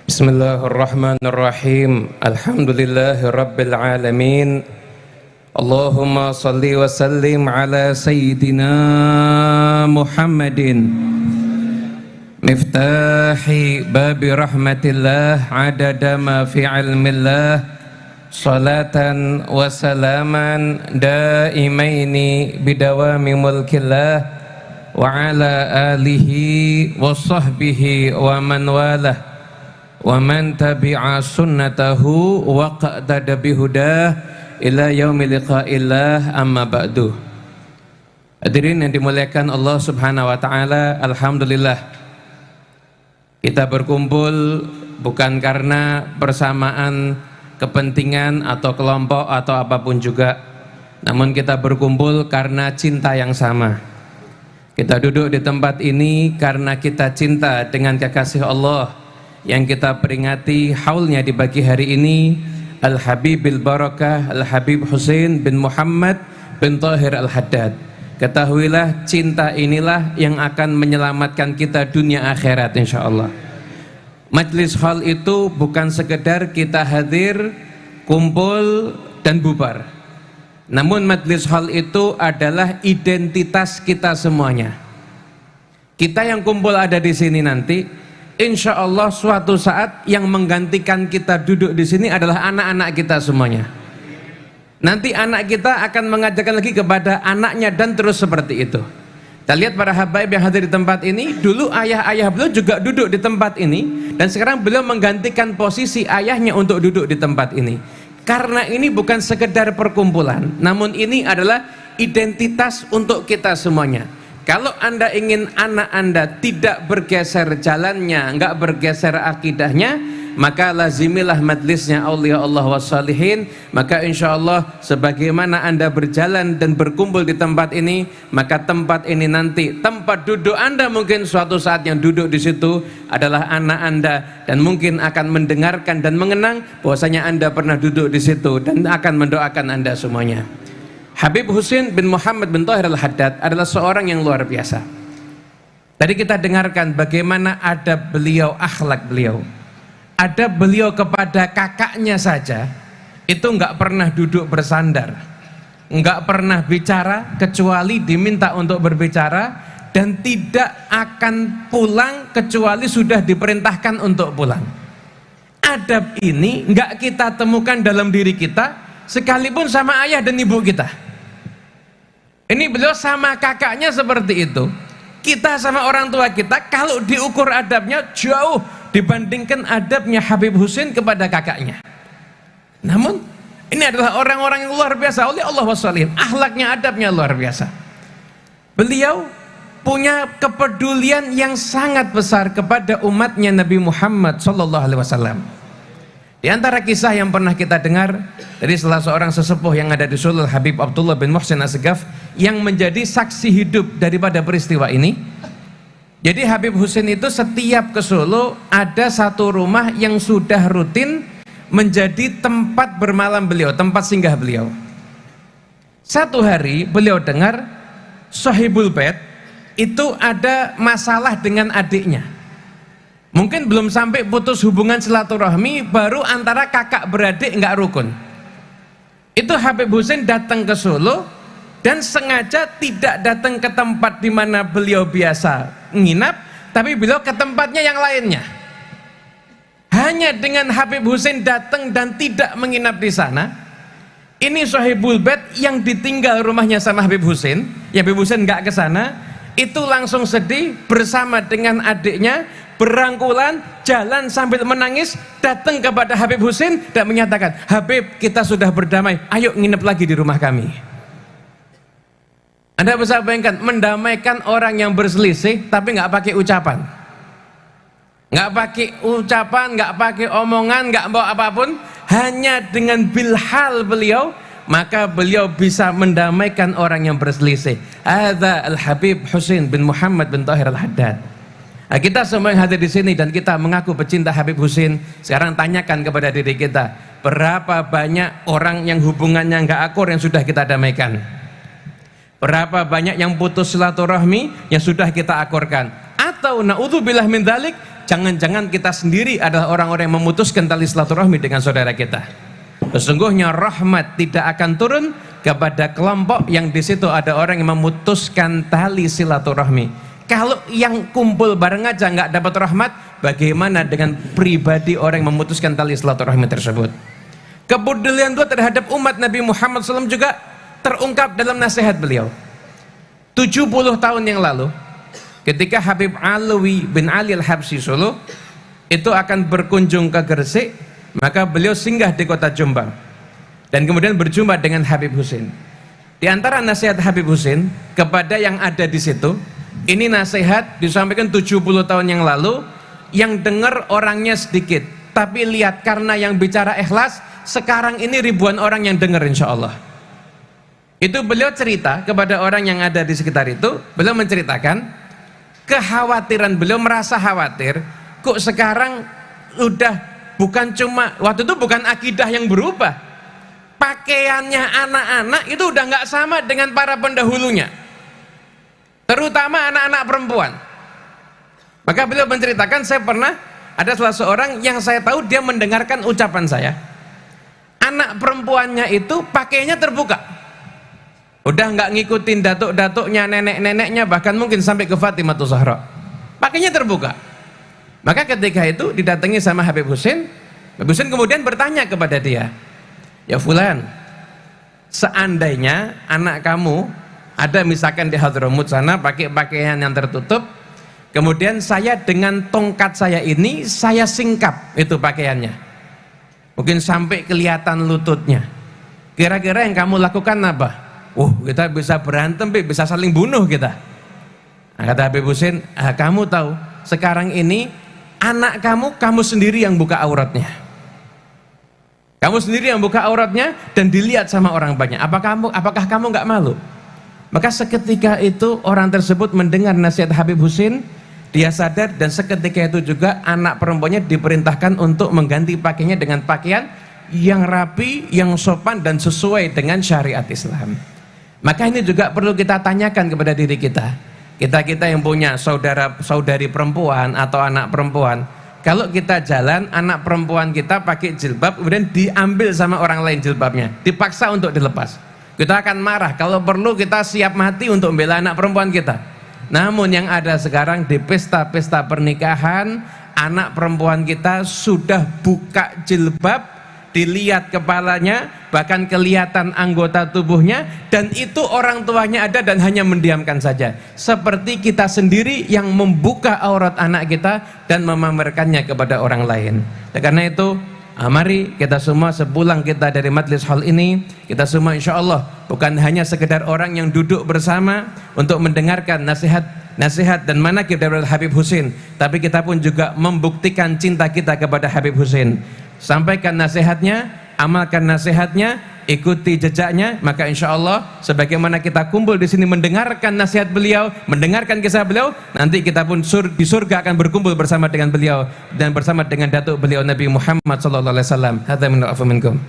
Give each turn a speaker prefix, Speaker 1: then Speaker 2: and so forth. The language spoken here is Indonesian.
Speaker 1: Bismillahirrahmanirrahim. Alhamdulillahirabbil alamin. Allahumma shalli wa sallim ala sayyidina Muhammadin miftahi babi rahmatillah adada ma fi ilmillah salatan wa salaman daimaini bidawami mulkillah wa ala alihi wa sahbihi wa man walah wa man tabi'a sunnatahu wa qadada bihudah ila yaumi liqa'illah, amma ba'du. Hadirin yang dimuliakan Allah Subhanahu wa taala, alhamdulillah kita berkumpul bukan karena persamaan kepentingan atau kelompok atau apapun juga, namun kita berkumpul karena cinta yang sama. Kita duduk di tempat ini karena kita cinta dengan kekasih Allah yang kita peringati haulnya di pagi hari ini, Al-Habibil Barakah Al-Habib Husain bin Muhammad bin Tahir Al-Haddad. Ketahuilah, cinta inilah yang akan menyelamatkan kita dunia akhirat insyaallah. Majlis hal itu bukan sekedar kita hadir, kumpul dan bubar, namun majlis hal itu adalah identitas kita semuanya. Kita yang kumpul ada di sini nanti, insya Allah suatu saat yang menggantikan kita duduk di sini adalah anak-anak kita semuanya. Nanti anak kita akan mengajarkan lagi kepada anaknya dan terus seperti itu. Kita lihat para habaib yang hadir di tempat ini, dulu ayah-ayah beliau juga duduk di tempat ini, dan sekarang beliau menggantikan posisi ayahnya untuk duduk di tempat ini. Karena ini bukan sekedar perkumpulan, namun ini adalah identitas untuk kita semuanya. Kalau Anda ingin anak Anda tidak bergeser jalannya, enggak bergeser akidahnya, maka lazimilah majlisnya aulia Allah wassalihin. Maka insya Allah sebagaimana Anda berjalan dan berkumpul di tempat ini, maka tempat ini nanti tempat duduk Anda mungkin suatu saat yang duduk di situ adalah anak Anda, dan mungkin akan mendengarkan dan mengenang bahwasanya Anda pernah duduk di situ dan akan mendoakan Anda semuanya. Habib Husain bin Muhammad bin Tahir Al-Haddad adalah seorang yang luar biasa. Tadi kita dengarkan bagaimana adab beliau, akhlak beliau. Adab beliau kepada kakaknya saja itu nggak pernah duduk bersandar, nggak pernah bicara kecuali diminta untuk berbicara, dan tidak akan pulang kecuali sudah diperintahkan untuk pulang. Adab ini nggak kita temukan dalam diri kita sekalipun sama ayah dan ibu kita. Ini beliau sama kakaknya seperti itu. Kita sama orang tua kita kalau diukur adabnya jauh dibandingkan adabnya Habib Husain kepada kakaknya. Namun ini adalah orang-orang yang luar biasa oleh Allah wassalihin. Akhlaknya, adabnya luar biasa. Beliau punya kepedulian yang sangat besar kepada umatnya Nabi Muhammad SAW. Di antara kisah yang pernah kita dengar dari salah seorang sesepuh yang ada di Solo, Habib Abdullah bin Muhsin As-Segaf, yang menjadi saksi hidup daripada peristiwa ini. Jadi Habib Husain itu setiap ke Solo ada satu rumah yang sudah rutin menjadi tempat bermalam beliau, tempat singgah beliau. Satu hari beliau dengar Sahibul Bait itu ada masalah dengan adiknya. Mungkin belum sampai putus hubungan silaturahmi, baru antara kakak beradik nggak rukun. Itu Habib Husain datang ke Solo dan sengaja tidak datang ke tempat di mana beliau biasa nginap, tapi beliau ke tempatnya yang lainnya. Hanya dengan Habib Husain datang dan tidak menginap di sana, ini Sahibul Bait yang ditinggal rumahnya sama Habib Husain, ya Habib Husain nggak ke sana, itu langsung sedih bersama dengan adiknya, berangkulan jalan sambil menangis datang kepada Habib Husain dan menyatakan, Habib, kita sudah berdamai, ayo nginep lagi di rumah kami. Anda bisa bayangkan, mendamaikan orang yang berselisih tapi nggak pakai ucapan, nggak pakai ucapan, nggak pakai omongan, nggak bawa apapun, hanya dengan bilhal beliau, maka beliau bisa mendamaikan orang yang berselisih. Hadza Al-Habib Husain bin Muhammad bin Tahir Al-Haddad. Nah, kita semua yang hadir di sini dan kita mengaku pecinta Habib Husain, sekarang tanyakan kepada diri kita, berapa banyak orang yang hubungannya nggak akur yang sudah kita damaikan? Berapa banyak yang putus silaturahmi yang sudah kita akurkan? Atau naudzubillah min dzalik, jangan-jangan kita sendiri adalah orang-orang yang memutuskan tali silaturahmi dengan saudara kita. Sesungguhnya rahmat tidak akan turun kepada kelompok yang di situ ada orang yang memutuskan tali silaturahmi. Kalau yang kumpul bareng aja nggak dapat rahmat, bagaimana dengan pribadi orang yang memutuskan tali silaturahmi tersebut? Kepedulian beliau terhadap umat Nabi Muhammad SAW juga terungkap dalam nasihat beliau. 70 tahun yang lalu, ketika Habib Alwi bin Ali Al-Habsyi Solo itu akan berkunjung ke Gresik, maka beliau singgah di kota Jombang dan kemudian berjumpa dengan Habib Husin. Di antara nasihat Habib Husin kepada yang ada di situ, ini nasihat disampaikan 70 tahun yang lalu, yang dengar orangnya sedikit, tapi lihat karena yang bicara ikhlas, sekarang ini ribuan orang yang dengar insya Allah. Itu beliau cerita kepada orang yang ada di sekitar itu, beliau menceritakan kekhawatiran beliau, merasa khawatir kok sekarang udah bukan cuma, waktu itu bukan akidah yang berubah, pakaiannya anak-anak itu udah nggak sama dengan para pendahulunya, terutama anak-anak perempuan. Maka beliau menceritakan, saya pernah ada salah seorang yang saya tahu dia mendengarkan ucapan saya, anak perempuannya itu pakainya terbuka, udah nggak ngikutin datuk-datuknya, nenek-neneknya, bahkan mungkin sampai ke Fatimah Zahra, pakainya terbuka. Maka ketika itu didatangi sama Habib Husin, Habib Husin kemudian bertanya kepada dia, ya Fulan, seandainya anak kamu ada misalkan di Hadramut sana pakai pakaian yang tertutup, kemudian saya dengan tongkat saya ini saya singkap itu pakaiannya, mungkin sampai kelihatan lututnya, kira-kira yang kamu lakukan apa? Kita bisa berantem, bisa saling bunuh kita. Nah, kata Habib Husin, kamu tahu sekarang ini anak kamu sendiri yang buka auratnya, kamu sendiri yang buka auratnya dan dilihat sama orang banyak, apakah kamu nggak malu? Maka seketika itu orang tersebut mendengar nasihat Habib Husin, dia sadar, dan seketika itu juga anak perempuannya diperintahkan untuk mengganti pakaiannya dengan pakaian yang rapi, yang sopan dan sesuai dengan syariat Islam. Maka ini juga perlu kita tanyakan kepada diri kita. Kita yang punya saudari perempuan atau anak perempuan, kalau kita jalan, anak perempuan kita pakai jilbab, kemudian diambil sama orang lain jilbabnya, dipaksa untuk dilepas, kita akan marah. Kalau perlu kita siap mati untuk membela anak perempuan kita. Namun yang ada sekarang di pesta-pesta pernikahan, anak perempuan kita sudah buka jilbab, dilihat kepalanya, bahkan kelihatan anggota tubuhnya, dan itu orang tuanya ada dan hanya mendiamkan saja, seperti kita sendiri yang membuka aurat anak kita dan memamerkannya kepada orang lain. Karena itu mari kita semua sepulang kita dari majlis hal ini, kita semua insya Allah bukan hanya sekedar orang yang duduk bersama untuk mendengarkan nasihat dan manaqib dari Habib Husin, tapi kita pun juga membuktikan cinta kita kepada Habib Husin. Sampaikan nasihatnya, amalkan nasihatnya, ikuti jejaknya, maka insya Allah sebagaimana kita kumpul di sini mendengarkan nasihat beliau, mendengarkan kisah beliau, nanti kita pun di surga akan berkumpul bersama dengan beliau dan bersama dengan datuk beliau Nabi Muhammad sallallahu alaihi wasallam. Hadza minkum.